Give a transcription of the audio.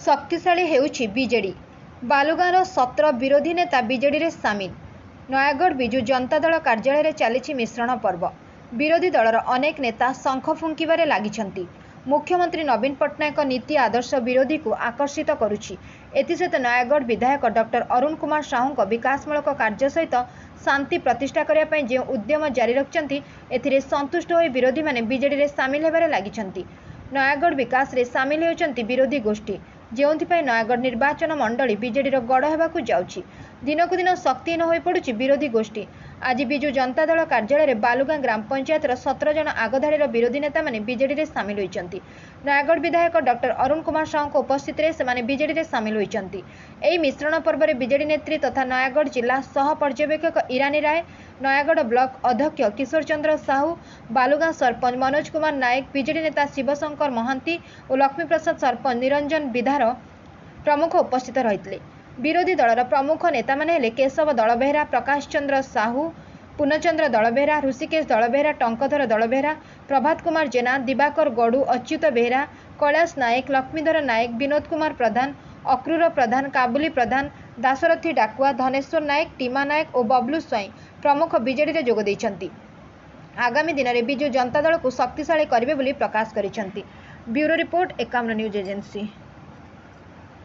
शक्तिशाली हेउछि बीजेडी। बालुगाँर 17 विरोधी नेता बीजेडी रे सामिल। नयागढ़ विजु जनता दल कार्यालय रे चलीछि मिश्रण पर्व। विरोधी दलर अनेक नेता शंख फुंकिबारे लागिछंती। मुख्यमंत्री नवीन पट्टनायक नीति आदर्श विरोधी को आकर्षित करुछि। एथिसहित नयागढ़ विधायक डॉक्टर अरुण कुमार साहू विकासमूलक कार्य सहित शांति प्रतिष्ठा करने पर जो उद्यम जारी रखिंट एथिरे संतुष्ट हो विरोधी माने बीजेडी रे सामिल हेबारे लागिछंती। नयागढ़ विकास रे सामिल होउछंती विरोधी गोष्ठी जोंथिपाई नयागढ़ निर्वाचन मंडली बीजेडी गड़ हेबाकु जाउछि। दिनकु दिन शक्तिहीन हो पड़ुछि विरोधी गोष्ठी। आज विजु जनता दल कार्यालय रे बालुगाँ ग्राम पंचायत 17 जन आगधाड़ीर विरोधी नेता माने बीजेडी रे सामिल होइछंती। नयागढ़ विधायक डॉक्टर अरुण कुमार साहू उपस्थित रे सेमाने बीजेडी रे सामिल होइछंती। एही मिश्रण पर्व रे बीजेडी नेत्री तथा नयागढ़ जिला सह पर्यवेक्षक ईरानी राय, नयागढ़ ब्लॉक अध्यक्ष किशोर चंद्र साहू, बालुगाँ सरपंच मनोज कुमार नायक, बीजेडी नेता शिवशंकर महांती और लक्ष्मीप्रसाद सरपंच निरंजन विधार प्रमुख उपस्थित रहितले। विरोधी दलर प्रमुख नेता माने हेले केशव दलबेहरा, प्रकाश चंद्र साहू, पूर्णचंद्र दलबेहरा, ऋषिकेश दलबेहरा, टंकधर दलबेहरा, प्रभात कुमार जेना, दिवाकर गड़ू, अच्युत बेहरा, कैलाश नायक, लक्ष्मीधर नायक, विनोद कुमार प्रधान, अक्रूर प्रधान, काबुली प्रधान, दाशरथी डाकुआ, धनेश्वर नायक, टीमा नायक और बबलू स्वाई प्रमुख बीजेडी रे जोग दैछंती। आगामी दिन में विजु जनता दल को शक्तिशाली करेंगे बोली प्रकाश करिसेंती। Bureau report 51 news agency.